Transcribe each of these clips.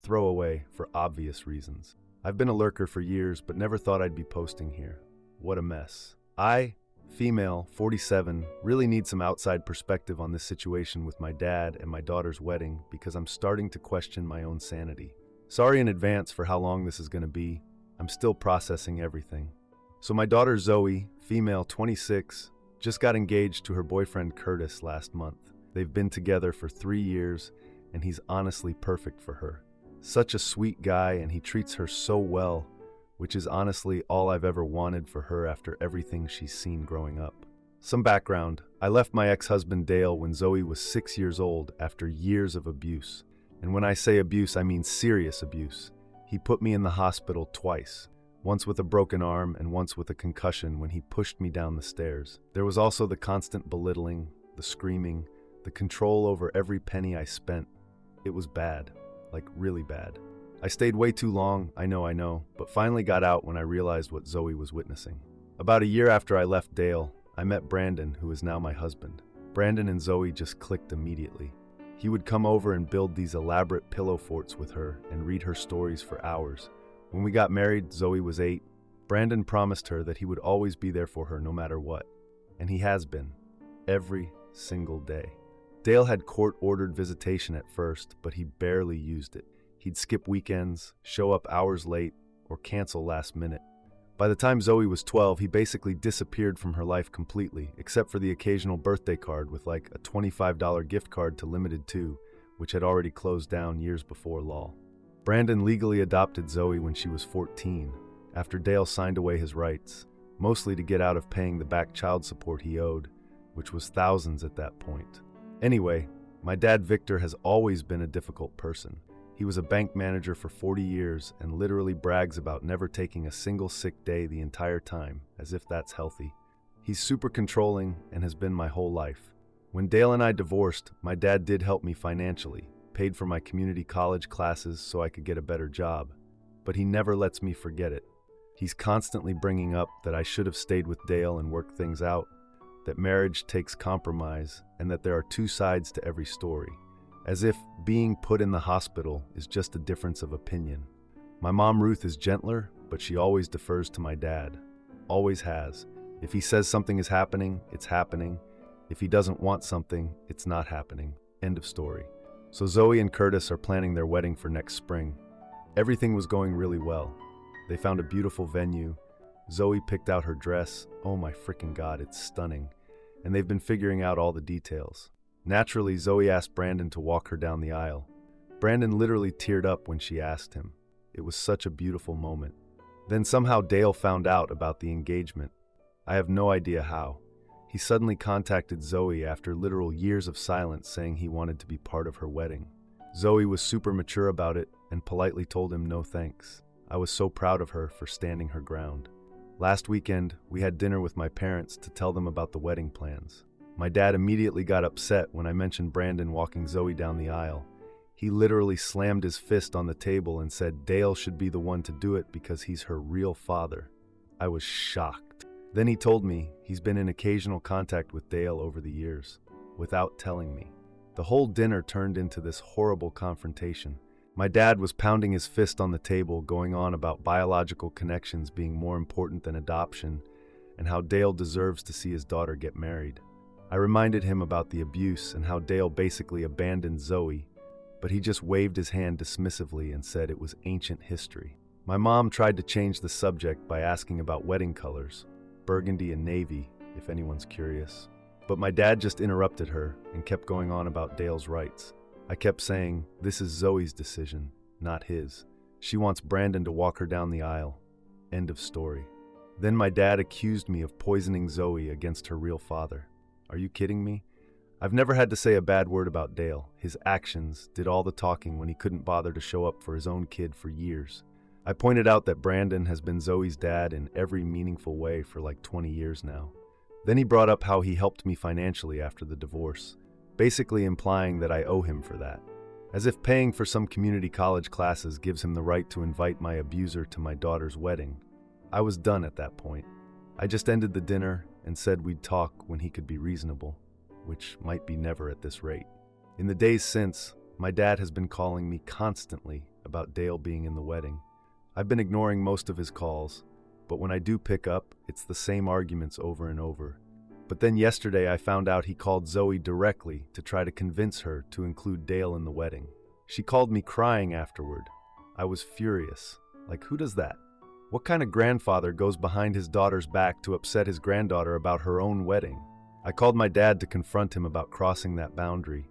throwaway for obvious reasons. I've been a lurker for years, but never thought I'd be posting here. What a mess. I, female, 47, really need some outside perspective on this situation with my dad and my daughter's wedding because I'm starting to question my own sanity. Sorry in advance for how long this is going to be. I'm still processing everything. So my daughter Zoe, female, 26, just got engaged to her boyfriend Curtis last month. They've been together for 3 years, and he's honestly perfect for her. Such a sweet guy, and he treats her so well, which is honestly all I've ever wanted for her after everything she's seen growing up. Some background: I left my ex-husband Dale when Zoe was 6 years old after years of abuse. And when I say abuse, I mean serious abuse. He put me in the hospital twice, once with a broken arm and once with a concussion when he pushed me down the stairs. There was also the constant belittling, the screaming, the control over every penny I spent. It was bad, like really bad. I stayed way too long, I know, but finally got out when I realized what Zoe was witnessing. About a year after I left Dale, I met Brandon, who is now my husband. Brandon and Zoe just clicked immediately. He would come over and build these elaborate pillow forts with her and read her stories for hours. When we got married, Zoe was 8. Brandon promised her that he would always be there for her no matter what. And he has been. Every single day. Dale had court-ordered visitation at first, but he barely used it. He'd skip weekends, show up hours late, or cancel last minute. By the time Zoe was 12, he basically disappeared from her life completely, except for the occasional birthday card with like a $25 gift card to Limited 2, which had already closed down years before lol. Brandon legally adopted Zoe when she was 14, after Dale signed away his rights, mostly to get out of paying the back child support he owed, which was thousands at that point. Anyway, my dad Victor has always been a difficult person. He was a bank manager for 40 years and literally brags about never taking a single sick day the entire time, as if that's healthy. He's super controlling and has been my whole life. When Dale and I divorced, my dad did help me financially, paid for my community college classes so I could get a better job, but he never lets me forget it. He's constantly bringing up that I should have stayed with Dale and worked things out, that marriage takes compromise, and that there are two sides to every story. As if being put in the hospital is just a difference of opinion. My mom Ruth is gentler, but she always defers to my dad. Always has. If he says something is happening, it's happening. If he doesn't want something, it's not happening. End of story. So Zoe and Curtis are planning their wedding for next spring. Everything was going really well. They found a beautiful venue. Zoe picked out her dress. Oh my freaking God, it's stunning. And they've been figuring out all the details. Naturally, Zoe asked Brandon to walk her down the aisle. Brandon literally teared up when she asked him. It was such a beautiful moment. Then somehow Dale found out about the engagement. I have no idea how. He suddenly contacted Zoe after literal years of silence saying he wanted to be part of her wedding. Zoe was super mature about it and politely told him no thanks. I was so proud of her for standing her ground. Last weekend, we had dinner with my parents to tell them about the wedding plans. My dad immediately got upset when I mentioned Brandon walking Zoe down the aisle. He literally slammed his fist on the table and said Dale should be the one to do it because he's her real father. I was shocked. Then he told me he's been in occasional contact with Dale over the years, without telling me. The whole dinner turned into this horrible confrontation. My dad was pounding his fist on the table, going on about biological connections being more important than adoption, and how Dale deserves to see his daughter get married. I reminded him about the abuse and how Dale basically abandoned Zoe, but he just waved his hand dismissively and said it was ancient history. My mom tried to change the subject by asking about wedding colors, burgundy and navy, if anyone's curious. But my dad just interrupted her and kept going on about Dale's rights. I kept saying, this is Zoe's decision, not his. She wants Brandon to walk her down the aisle. End of story. Then my dad accused me of poisoning Zoe against her real father. Are you kidding me? I've never had to say a bad word about Dale. His actions did all the talking when he couldn't bother to show up for his own kid for years. I pointed out that Brandon has been Zoe's dad in every meaningful way for like 20 years now. Then he brought up how he helped me financially after the divorce, basically implying that I owe him for that. As if paying for some community college classes gives him the right to invite my abuser to my daughter's wedding. I was done at that point. I just ended the dinner and said we'd talk when he could be reasonable, which might be never at this rate. In the days since, my dad has been calling me constantly about Dale being in the wedding. I've been ignoring most of his calls, but when I do pick up, it's the same arguments over and over. But then yesterday I found out he called Zoe directly to try to convince her to include Dale in the wedding. She called me crying afterward. I was furious. Like, who does that? What kind of grandfather goes behind his daughter's back to upset his granddaughter about her own wedding? I called my dad to confront him about crossing that boundary,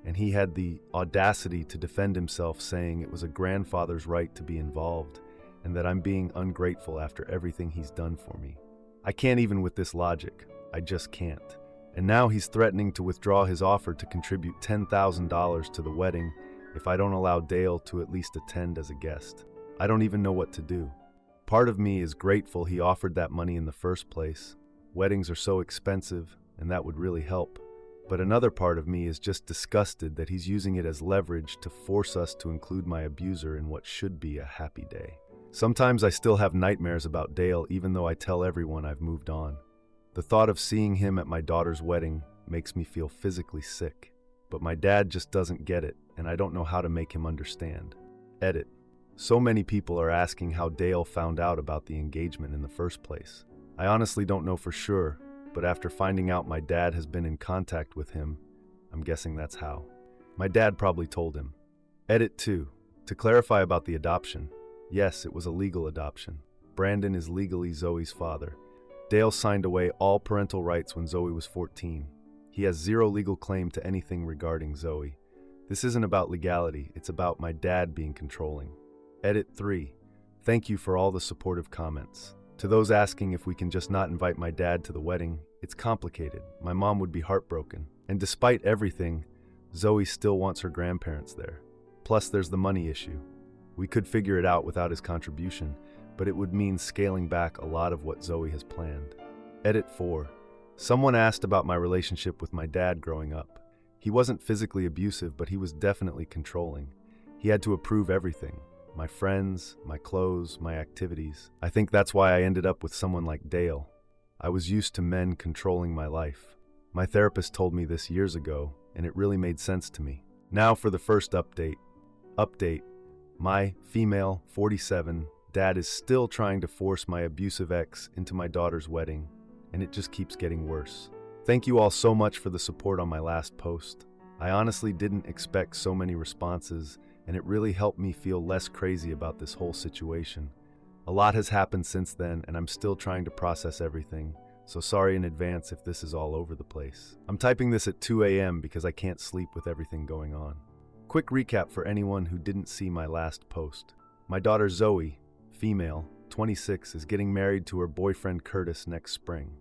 and he had the audacity to defend himself, saying it was a grandfather's right to be involved, and that I'm being ungrateful after everything he's done for me. I can't even with this logic. I just can't. And now he's threatening to withdraw his offer to contribute $10,000 to the wedding if I don't allow Dale to at least attend as a guest. I don't even know what to do. Part of me is grateful he offered that money in the first place. Weddings are so expensive, and that would really help. But another part of me is just disgusted that he's using it as leverage to force us to include my abuser in what should be a happy day. Sometimes I still have nightmares about Dale, even though I tell everyone I've moved on. The thought of seeing him at my daughter's wedding makes me feel physically sick. But my dad just doesn't get it, and I don't know how to make him understand. Edit. So many people are asking how Dale found out about the engagement in the first place. I honestly don't know for sure, but after finding out my dad has been in contact with him, I'm guessing that's how. My dad probably told him. Edit 2. To clarify about the adoption. Yes, it was a legal adoption. Brandon is legally Zoe's father. Dale signed away all parental rights when Zoe was 14. He has zero legal claim to anything regarding Zoe. This isn't about legality, it's about my dad being controlling. Edit 3. Thank you for all the supportive comments. To those asking if we can just not invite my dad to the wedding, it's complicated. My mom would be heartbroken. And despite everything, Zoe still wants her grandparents there. Plus, there's the money issue. We could figure it out without his contribution, but it would mean scaling back a lot of what Zoe has planned. Edit 4. Someone asked about my relationship with my dad growing up. He wasn't physically abusive, but he was definitely controlling. He had to approve everything. My friends, my clothes, my activities. I think that's why I ended up with someone like Dale. I was used to men controlling my life. My therapist told me this years ago, and it really made sense to me. Now for the first update. My female, 47, dad is still trying to force my abusive ex into my daughter's wedding, and it just keeps getting worse. Thank you all so much for the support on my last post. I honestly didn't expect so many responses, and it really helped me feel less crazy about this whole situation. A lot has happened since then, and I'm still trying to process everything, so sorry in advance if this is all over the place. I'm typing this at 2 a.m. because I can't sleep with everything going on. Quick recap for anyone who didn't see my last post. My daughter Zoe, female, 26, is getting married to her boyfriend Curtis next spring.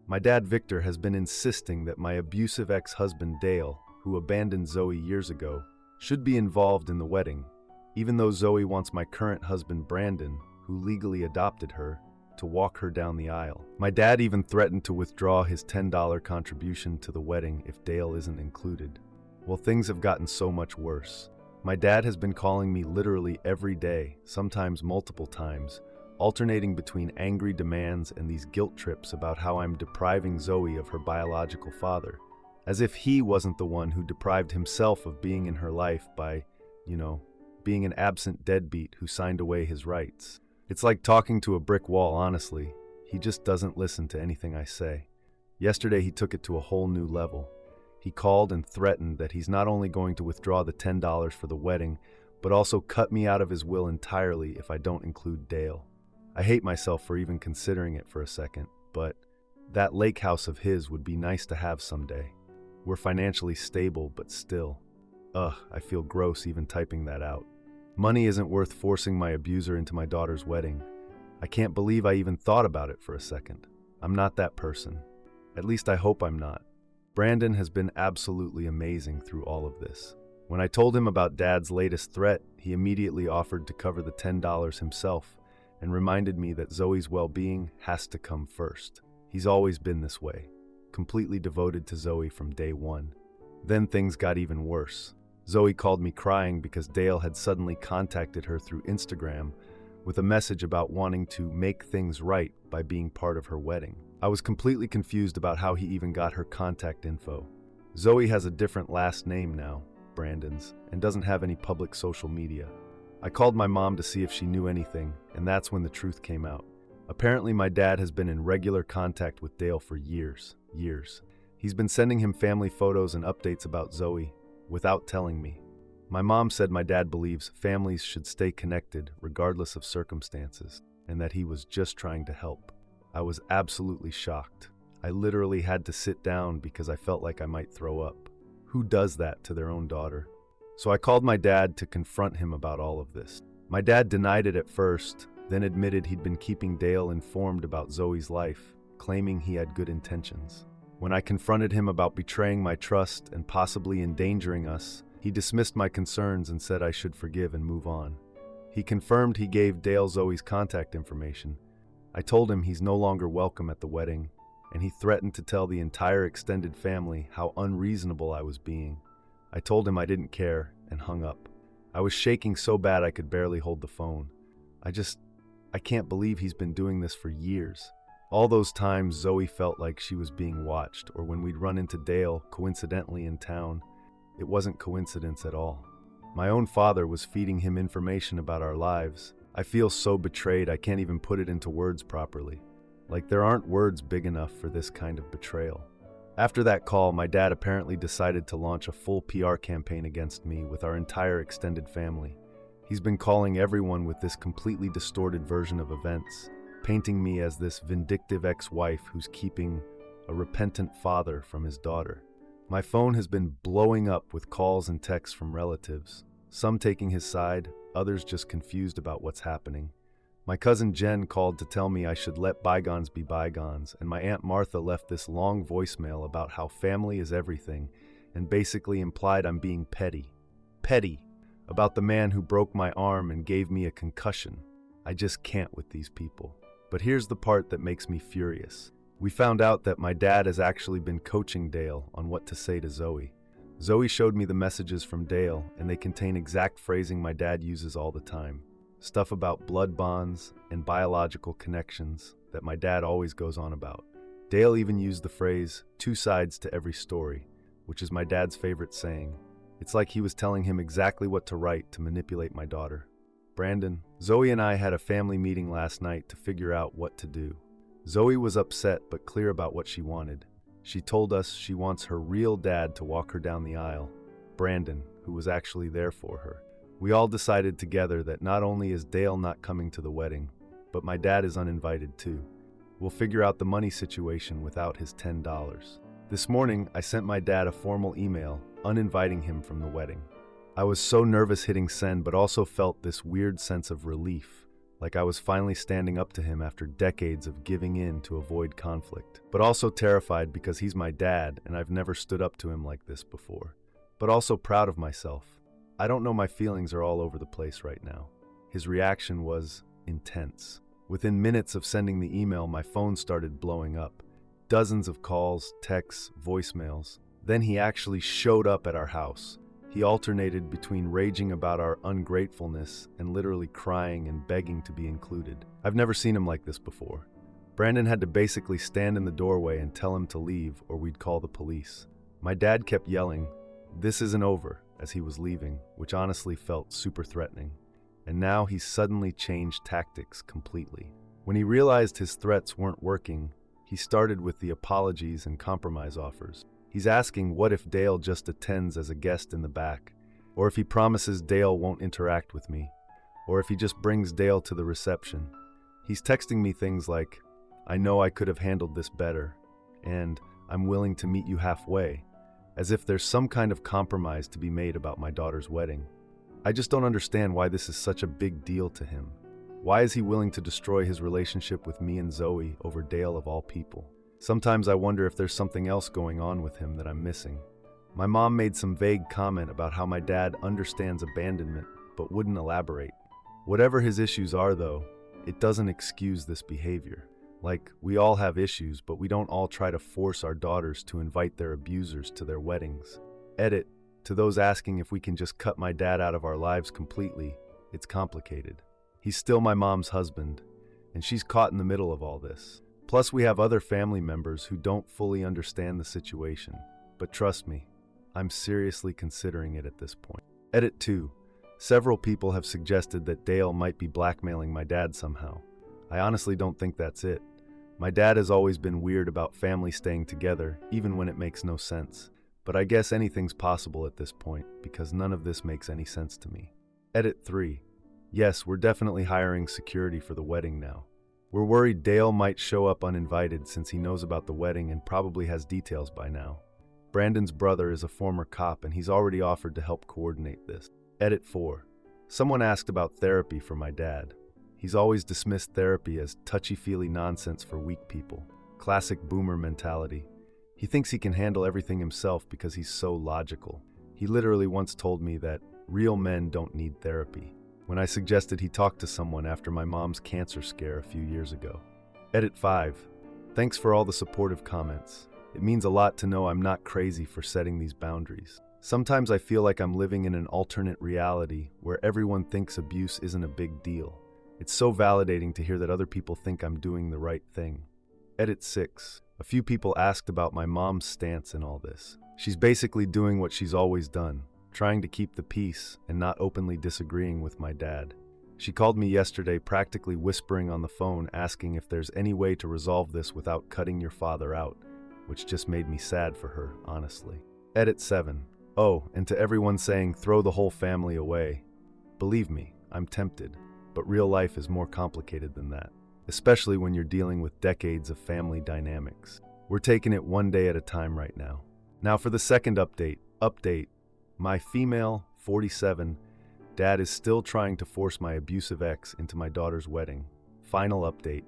My dad Victor has been insisting that my abusive ex-husband Dale, who abandoned Zoe years ago, should be involved in the wedding, even though Zoe wants my current husband Brandon, who legally adopted her, to walk her down the aisle. My dad even threatened to withdraw his $10 contribution to the wedding if Dale isn't included. Well, things have gotten so much worse. My dad has been calling me literally every day, sometimes multiple times, alternating between angry demands and these guilt trips about how I'm depriving Zoe of her biological father, as if he wasn't the one who deprived himself of being in her life by, being an absent deadbeat who signed away his rights. It's like talking to a brick wall, honestly. He just doesn't listen to anything I say. Yesterday he took it to a whole new level. He called and threatened that he's not only going to withdraw the $10 for the wedding, but also cut me out of his will entirely if I don't include Dale. I hate myself for even considering it for a second, but that lake house of his would be nice to have someday. We're financially stable, but still. I feel gross even typing that out. Money isn't worth forcing my abuser into my daughter's wedding. I can't believe I even thought about it for a second. I'm not that person. At least I hope I'm not. Brandon has been absolutely amazing through all of this. When I told him about Dad's latest threat, he immediately offered to cover the $10 himself and reminded me that Zoe's well-being has to come first. He's always been this way, completely devoted to Zoe from day one. Then things got even worse. Zoe called me crying because Dale had suddenly contacted her through Instagram with a message about wanting to make things right by being part of her wedding. I was completely confused about how he even got her contact info. Zoe has a different last name now, Brandon's, and doesn't have any public social media. I called my mom to see if she knew anything, and that's when the truth came out. Apparently, my dad has been in regular contact with Dale for years. He's been sending him family photos and updates about Zoe, without telling me. My mom said my dad believes families should stay connected regardless of circumstances, and that he was just trying to help. I was absolutely shocked. I literally had to sit down because I felt like I might throw up. Who does that to their own daughter? So I called my dad to confront him about all of this. My dad denied it at first, then admitted he'd been keeping Dale informed about Zoe's life, claiming he had good intentions. When I confronted him about betraying my trust and possibly endangering us, he dismissed my concerns and said I should forgive and move on. He confirmed he gave Dale Zoe's contact information. I told him he's no longer welcome at the wedding, and he threatened to tell the entire extended family how unreasonable I was being. I told him I didn't care and hung up. I was shaking so bad I could barely hold the phone. I can't believe he's been doing this for years. All those times Zoe felt like she was being watched, or when we'd run into Dale coincidentally in town, it wasn't coincidence at all. My own father was feeding him information about our lives. I feel so betrayed I can't even put it into words properly. Like there aren't words big enough for this kind of betrayal. After that call, my dad apparently decided to launch a full PR campaign against me with our entire extended family. He's been calling everyone with this completely distorted version of events, painting me as this vindictive ex-wife who's keeping a repentant father from his daughter. My phone has been blowing up with calls and texts from relatives, some taking his side, others just confused about what's happening. My cousin Jen called to tell me I should let bygones be bygones, and my Aunt Martha left this long voicemail about how family is everything and basically implied I'm being petty. Petty! About the man who broke my arm and gave me a concussion. I just can't with these people. But here's the part that makes me furious. We found out that my dad has actually been coaching Dale on what to say to Zoe. Zoe showed me the messages from Dale, and they contain exact phrasing my dad uses all the time. Stuff about blood bonds and biological connections that my dad always goes on about. Dale even used the phrase, 2 sides to every story, which is my dad's favorite saying. It's like he was telling him exactly what to write to manipulate my daughter. Brandon, Zoe and I had a family meeting last night to figure out what to do. Zoe was upset but clear about what she wanted. She told us she wants her real dad to walk her down the aisle, Brandon, who was actually there for her. We all decided together that not only is Dale not coming to the wedding, but my dad is uninvited too. We'll figure out the money situation without his $10. This morning, I sent my dad a formal email, uninviting him from the wedding. I was so nervous hitting send, but also felt this weird sense of relief, like I was finally standing up to him after decades of giving in to avoid conflict. But also terrified because he's my dad and I've never stood up to him like this before. But also proud of myself. I don't know, my feelings are all over the place right now. His reaction was intense. Within minutes of sending the email, my phone started blowing up. Dozens of calls, texts, voicemails. Then he actually showed up at our house. He alternated between raging about our ungratefulness and literally crying and begging to be included. I've never seen him like this before. Brandon had to basically stand in the doorway and tell him to leave or we'd call the police. My dad kept yelling, "This isn't over," as he was leaving, which honestly felt super threatening. And now he's suddenly changed tactics completely. When he realized his threats weren't working, he started with the apologies and compromise offers. He's asking what if Dale just attends as a guest in the back, or if he promises Dale won't interact with me, or if he just brings Dale to the reception. He's texting me things like, "I know I could have handled this better," and "I'm willing to meet you halfway," as if there's some kind of compromise to be made about my daughter's wedding. I just don't understand why this is such a big deal to him. Why is he willing to destroy his relationship with me and Zoe over Dale of all people? Sometimes I wonder if there's something else going on with him that I'm missing. My mom made some vague comment about how my dad understands abandonment, but wouldn't elaborate. Whatever his issues are, though, it doesn't excuse this behavior. Like, we all have issues, but we don't all try to force our daughters to invite their abusers to their weddings. Edit, to those asking if we can just cut my dad out of our lives completely, it's complicated. He's still my mom's husband, and she's caught in the middle of all this. Plus, we have other family members who don't fully understand the situation. But trust me, I'm seriously considering it at this point. Edit 2. Several people have suggested that Dale might be blackmailing my dad somehow. I honestly don't think that's it. My dad has always been weird about family staying together, even when it makes no sense. But I guess anything's possible at this point, because none of this makes any sense to me. Edit 3. Yes, we're definitely hiring security for the wedding now. We're worried Dale might show up uninvited since he knows about the wedding and probably has details by now. Brandon's brother is a former cop and he's already offered to help coordinate this. Edit 4. Someone asked about therapy for my dad. He's always dismissed therapy as touchy-feely nonsense for weak people. Classic boomer mentality. He thinks he can handle everything himself because he's so logical. He literally once told me that real men don't need therapy, when I suggested he talk to someone after my mom's cancer scare a few years ago. Edit 5. Thanks for all the supportive comments. It means a lot to know I'm not crazy for setting these boundaries. Sometimes I feel like I'm living in an alternate reality where everyone thinks abuse isn't a big deal. It's so validating to hear that other people think I'm doing the right thing. Edit 6. A few people asked about my mom's stance in all this. She's basically doing what she's always done, trying to keep the peace and not openly disagreeing with my dad. She called me yesterday practically whispering on the phone asking if there's any way to resolve this without cutting your father out, which just made me sad for her, honestly. Edit 7. Oh, and to everyone saying throw the whole family away. Believe me, I'm tempted, but real life is more complicated than that, especially when you're dealing with decades of family dynamics. We're taking it one day at a time right now. Now for the second update. My female, 47, dad is still trying to force my abusive ex into my daughter's wedding. Final update.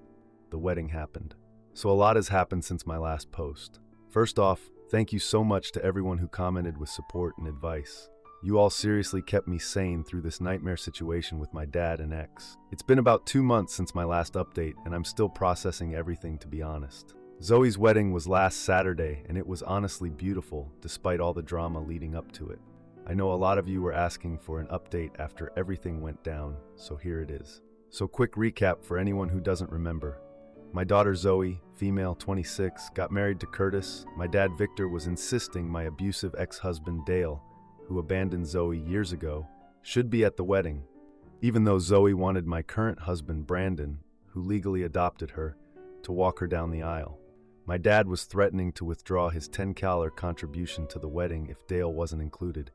The wedding happened. So a lot has happened since my last post. First off, thank you so much to everyone who commented with support and advice. You all seriously kept me sane through this nightmare situation with my dad and ex. It's been about 2 months since my last update, and I'm still processing everything, to be honest. Zoe's wedding was last Saturday, and it was honestly beautiful, despite all the drama leading up to it. I know a lot of you were asking for an update after everything went down, so here it is. So quick recap for anyone who doesn't remember. My daughter Zoe, female 26, got married to Curtis. My dad Victor was insisting my abusive ex-husband Dale, who abandoned Zoe years ago, should be at the wedding, even though Zoe wanted my current husband Brandon, who legally adopted her, to walk her down the aisle. My dad was threatening to withdraw his $10 contribution to the wedding if Dale wasn't included,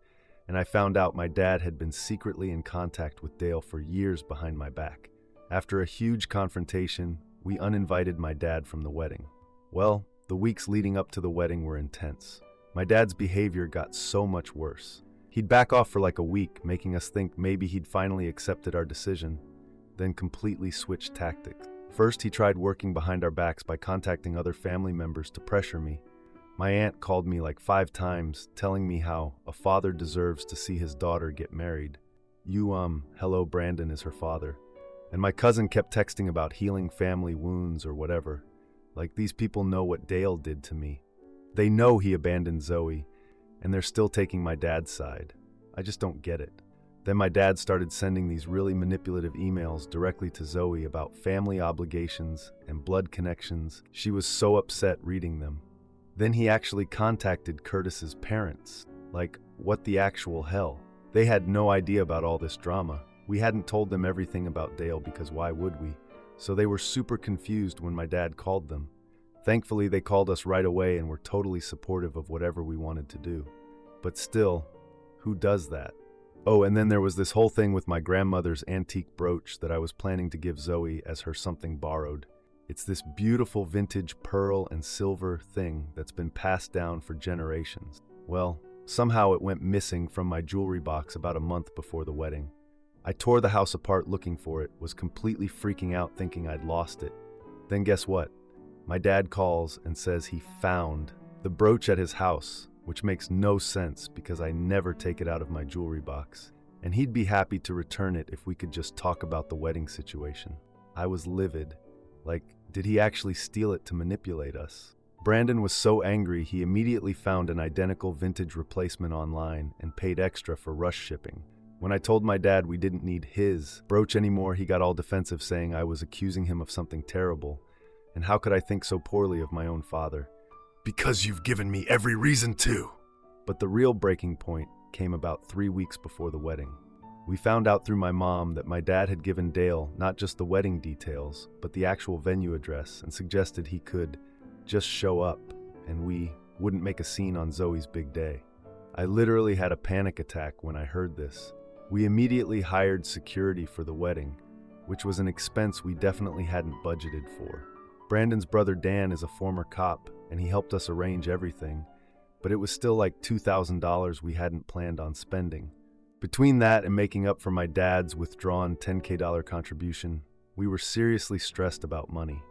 and I found out my dad had been secretly in contact with Dale for years behind my back. After a huge confrontation, we uninvited my dad from the wedding. Well, the weeks leading up to the wedding were intense. My dad's behavior got so much worse. He'd back off for like a week, making us think maybe he'd finally accepted our decision, then completely switched tactics. First, he tried working behind our backs by contacting other family members to pressure me. My aunt called me like 5 times, telling me how a father deserves to see his daughter get married. Hello, Brandon is her father. And my cousin kept texting about healing family wounds or whatever. Like, these people know what Dale did to me. They know he abandoned Zoe, and they're still taking my dad's side. I just don't get it. Then my dad started sending these really manipulative emails directly to Zoe about family obligations and blood connections. She was so upset reading them. Then he actually contacted Curtis's parents. Like, what the actual hell? They had no idea about all this drama. We hadn't told them everything about Dale because why would we? So they were super confused when my dad called them. Thankfully, they called us right away and were totally supportive of whatever we wanted to do. But still, who does that? Oh, and then there was this whole thing with my grandmother's antique brooch that I was planning to give Zoe as her something borrowed. It's this beautiful vintage pearl and silver thing that's been passed down for generations. Well, somehow it went missing from my jewelry box about a month before the wedding. I tore the house apart looking for it, was completely freaking out thinking I'd lost it. Then guess what? My dad calls and says he found the brooch at his house, which makes no sense because I never take it out of my jewelry box. And he'd be happy to return it if we could just talk about the wedding situation. I was livid. Like, did he actually steal it to manipulate us? Brandon was so angry he immediately found an identical vintage replacement online and paid extra for rush shipping. When I told my dad we didn't need his brooch anymore, he got all defensive saying I was accusing him of something terrible. And how could I think so poorly of my own father? Because you've given me every reason to. But the real breaking point came about 3 weeks before the wedding. We found out through my mom that my dad had given Dale not just the wedding details, but the actual venue address and suggested he could just show up and we wouldn't make a scene on Zoe's big day. I literally had a panic attack when I heard this. We immediately hired security for the wedding, which was an expense we definitely hadn't budgeted for. Brandon's brother Dan is a former cop, and he helped us arrange everything, but it was still like $2,000 we hadn't planned on spending. Between that and making up for my dad's withdrawn $10K contribution, we were seriously stressed about money.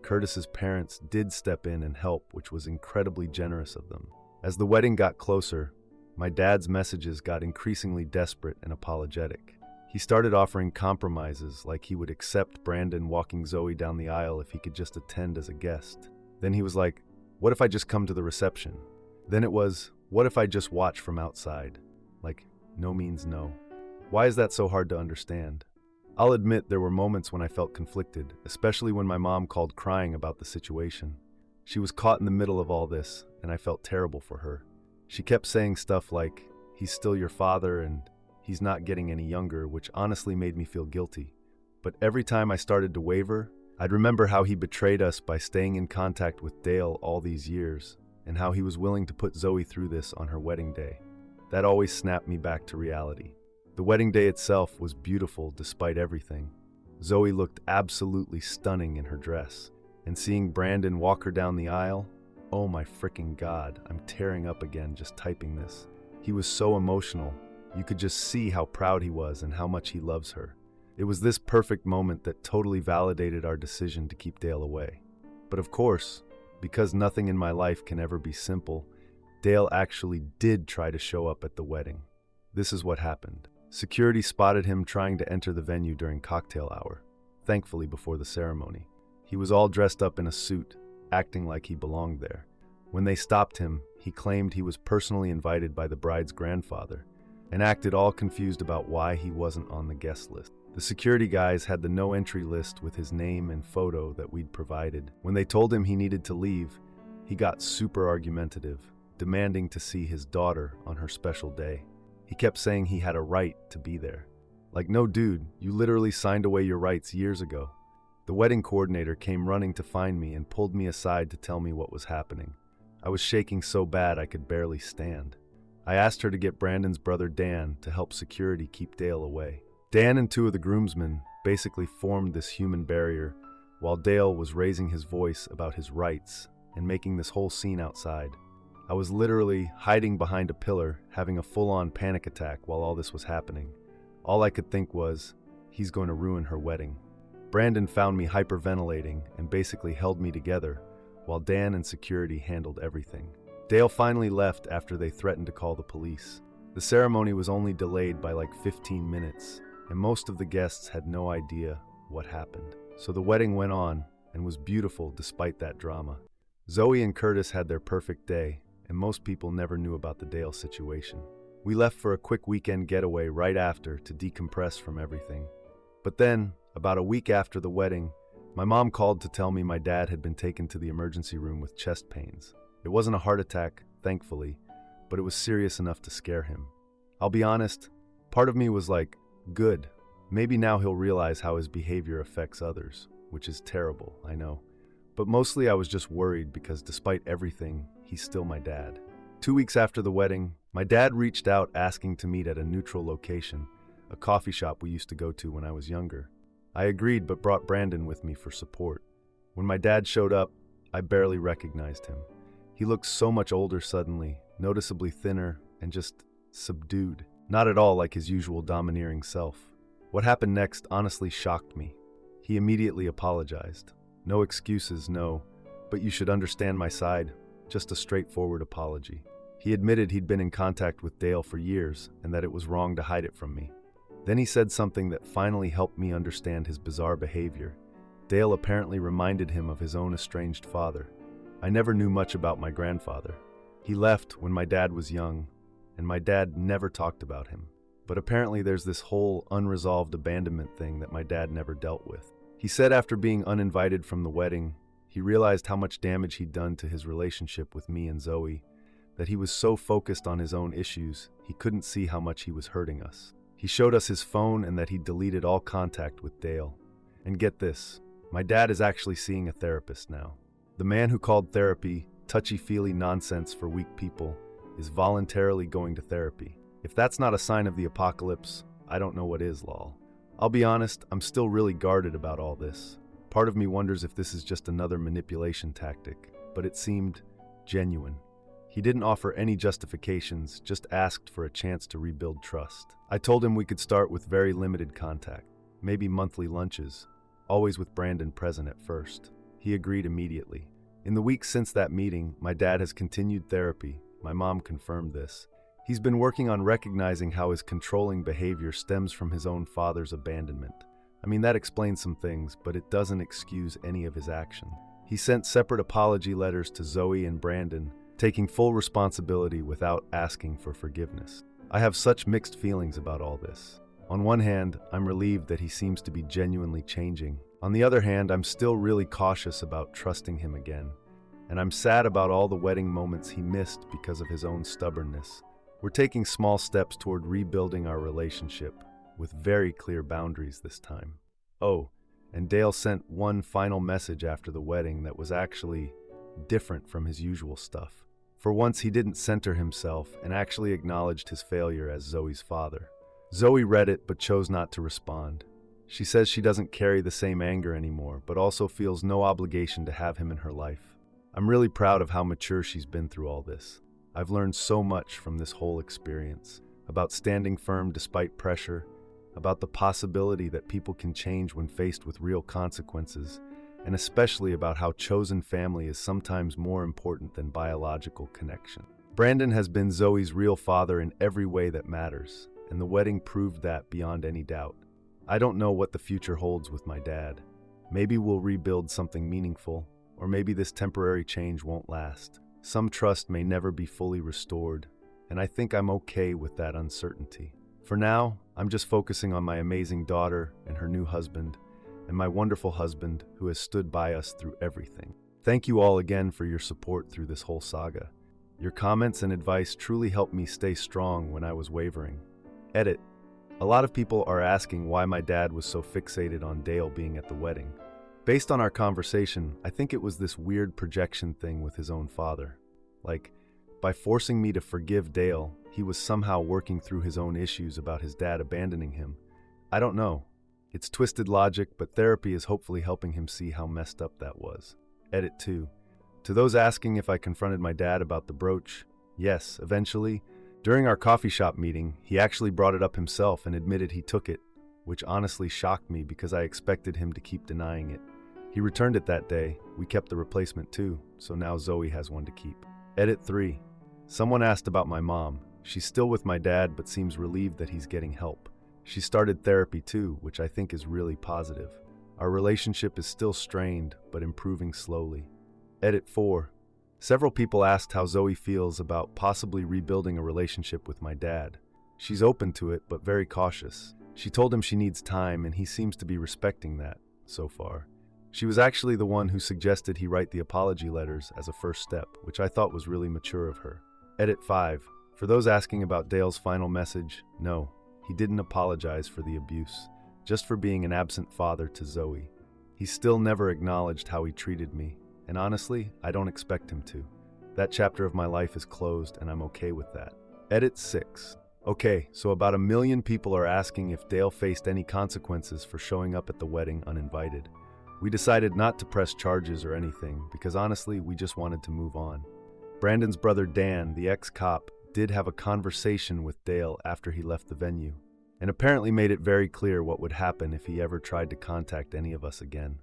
Curtis's parents did step in and help, which was incredibly generous of them. As the wedding got closer, my dad's messages got increasingly desperate and apologetic. He started offering compromises, like he would accept Brandon walking Zoe down the aisle if he could just attend as a guest. Then he was like, "What if I just come to the reception?" Then it was, "What if I just watch from outside?" Like, no means no. Why is that so hard to understand? I'll admit there were moments when I felt conflicted, especially when my mom called crying about the situation. She was caught in the middle of all this, and I felt terrible for her. She kept saying stuff like, "He's still your father," and "He's not getting any younger," which honestly made me feel guilty. But every time I started to waver, I'd remember how he betrayed us by staying in contact with Dale all these years, and how he was willing to put Zoe through this on her wedding day. That always snapped me back to reality. The wedding day itself was beautiful despite everything. Zoe looked absolutely stunning in her dress, and seeing Brandon walk her down the aisle, oh my freaking God, I'm tearing up again just typing this. He was so emotional. You could just see how proud he was and how much he loves her. It was this perfect moment that totally validated our decision to keep Dale away. But of course, because nothing in my life can ever be simple, Dale actually did try to show up at the wedding. This is what happened. Security spotted him trying to enter the venue during cocktail hour, thankfully before the ceremony. He was all dressed up in a suit, acting like he belonged there. When they stopped him, he claimed he was personally invited by the bride's grandfather, and acted all confused about why he wasn't on the guest list. The security guys had the no-entry list with his name and photo that we'd provided. When they told him he needed to leave, he got super argumentative, demanding to see his daughter on her special day. He kept saying he had a right to be there. Like, no dude, you literally signed away your rights years ago. The wedding coordinator came running to find me and pulled me aside to tell me what was happening. I was shaking so bad I could barely stand. I asked her to get Brandon's brother Dan to help security keep Dale away. Dan and two of the groomsmen basically formed this human barrier, while Dale was raising his voice about his rights and making this whole scene outside. I was literally hiding behind a pillar, having a full-on panic attack while all this was happening. All I could think was, he's going to ruin her wedding. Brandon found me hyperventilating and basically held me together, while Dan and security handled everything. Dale finally left after they threatened to call the police. The ceremony was only delayed by like 15 minutes, and most of the guests had no idea what happened. So the wedding went on and was beautiful despite that drama. Zoe and Curtis had their perfect day, and most people never knew about the Dale situation. We left for a quick weekend getaway right after to decompress from everything. But then, about a week after the wedding, my mom called to tell me my dad had been taken to the emergency room with chest pains. It wasn't a heart attack, thankfully, but it was serious enough to scare him. I'll be honest, part of me was like, good. Maybe now he'll realize how his behavior affects others, which is terrible, I know. But mostly I was just worried because despite everything, he's still my dad. 2 weeks after the wedding, my dad reached out asking to meet at a neutral location, a coffee shop we used to go to when I was younger. I agreed but brought Brandon with me for support. When my dad showed up, I barely recognized him. He looked so much older suddenly, noticeably thinner and just subdued. Not at all like his usual domineering self. What happened next honestly shocked me. He immediately apologized. No excuses, no, but you should understand my side. Just a straightforward apology. He admitted he'd been in contact with Dale for years and that it was wrong to hide it from me. Then he said something that finally helped me understand his bizarre behavior. Dale apparently reminded him of his own estranged father. I never knew much about my grandfather. He left when my dad was young, and my dad never talked about him. But apparently there's this whole unresolved abandonment thing that my dad never dealt with. He said after being uninvited from the wedding, he realized how much damage he'd done to his relationship with me and Zoe, that he was so focused on his own issues, he couldn't see how much he was hurting us. He showed us his phone and that he deleted all contact with Dale. And get this, my dad is actually seeing a therapist now. The man who called therapy touchy-feely nonsense for weak people is voluntarily going to therapy. If that's not a sign of the apocalypse, I don't know what is, lol. I'll be honest, I'm still really guarded about all this. Part of me wonders if this is just another manipulation tactic, but it seemed genuine. He didn't offer any justifications, just asked for a chance to rebuild trust. I told him we could start with very limited contact, maybe monthly lunches, always with Brandon present at first. He agreed immediately. In the weeks since that meeting, my dad has continued therapy. My mom confirmed this. He's been working on recognizing how his controlling behavior stems from his own father's abandonment. I mean, that explains some things, but it doesn't excuse any of his action. He sent separate apology letters to Zoe and Brandon, taking full responsibility without asking for forgiveness. I have such mixed feelings about all this. On one hand, I'm relieved that he seems to be genuinely changing. On the other hand, I'm still really cautious about trusting him again. And I'm sad about all the wedding moments he missed because of his own stubbornness. We're taking small steps toward rebuilding our relationship, with very clear boundaries this time. Oh, and Dale sent one final message after the wedding that was actually different from his usual stuff. For once, he didn't center himself and actually acknowledged his failure as Zoe's father. Zoe read it but chose not to respond. She says she doesn't carry the same anger anymore, but also feels no obligation to have him in her life. I'm really proud of how mature she's been through all this. I've learned so much from this whole experience, about standing firm despite pressure, about the possibility that people can change when faced with real consequences, and especially about how chosen family is sometimes more important than biological connection. Brandon has been Zoe's real father in every way that matters, and the wedding proved that beyond any doubt. I don't know what the future holds with my dad. Maybe we'll rebuild something meaningful, or maybe this temporary change won't last. Some trust may never be fully restored, and I think I'm okay with that uncertainty. For now, I'm just focusing on my amazing daughter and her new husband, and my wonderful husband who has stood by us through everything. Thank you all again for your support through this whole saga. Your comments and advice truly helped me stay strong when I was wavering. Edit. A lot of people are asking why my dad was so fixated on Dale being at the wedding. Based on our conversation, I think it was this weird projection thing with his own father. Like, by forcing me to forgive Dale, he was somehow working through his own issues about his dad abandoning him. I don't know. It's twisted logic, but therapy is hopefully helping him see how messed up that was. Edit 2. To those asking if I confronted my dad about the brooch, yes, eventually. During our coffee shop meeting, he actually brought it up himself and admitted he took it, which honestly shocked me because I expected him to keep denying it. He returned it that day. We kept the replacement too, so now Zoe has one to keep. Edit 3. Someone asked about my mom. She's still with my dad but seems relieved that he's getting help. She started therapy too, which I think is really positive. Our relationship is still strained, but improving slowly. Edit 4. Several people asked how Zoe feels about possibly rebuilding a relationship with my dad. She's open to it, but very cautious. She told him she needs time, and he seems to be respecting that, so far. She was actually the one who suggested he write the apology letters as a first step, which I thought was really mature of her. Edit 5. For those asking about Dale's final message, no, he didn't apologize for the abuse, just for being an absent father to Zoe. He still never acknowledged how he treated me, and honestly, I don't expect him to. That chapter of my life is closed, and I'm okay with that. Edit 6. Okay, so about 1 million people are asking if Dale faced any consequences for showing up at the wedding uninvited. We decided not to press charges or anything, because honestly, we just wanted to move on. Brandon's brother Dan, the ex-cop, did have a conversation with Dale after he left the venue, and apparently made it very clear what would happen if he ever tried to contact any of us again.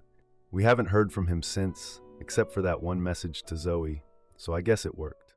We haven't heard from him since, except for that one message to Zoe, so I guess it worked.